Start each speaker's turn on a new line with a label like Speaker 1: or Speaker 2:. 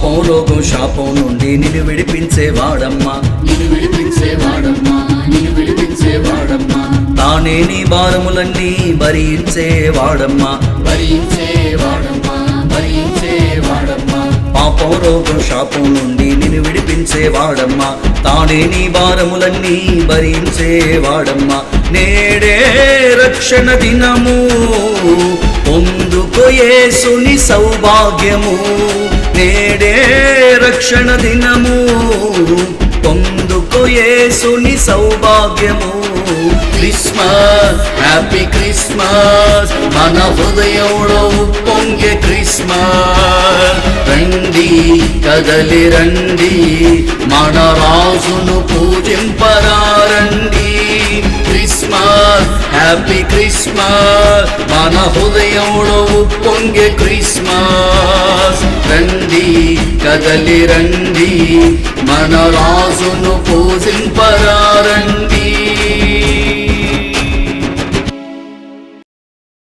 Speaker 1: పాపం రోగం శాపం నుండి నిన్ను విడిపించేవాడమ్మా,
Speaker 2: నిన్ను విడిపించేవాడమ్మా, నిన్ను విడిపించేవాడమ్మా.
Speaker 1: తానే నీ భారములన్నీ భరించేవాడమ్మా,
Speaker 2: భరించేవాడమ్మా, భరించేవాడమ్మా.
Speaker 1: పాపం రోగం శాపం నుండి నిన్ను విడిపించేవాడమ్మా, తానే నీ భారములన్నీ భరించేవాడమ్మా. నేడే రక్షణ దినము పొందుకో యేసుని సౌభాగ్యము, నేడే రక్షణ దినము పొందుకో యేసుని సౌభాగ్యము. క్రిస్మస్ హ్యాపీ క్రిస్మస్ మన హృదయంలో పొంగే క్రిస్మస్. రండి కదలి రండి మన రాజును పూజింపరారండి. క్రిస్మస్ హ్యాపీ క్రిస్మస్ మన హృదయంలో పొంగే క్రిస్మస్. రండి కదలి రండి మన రాజును పూజింప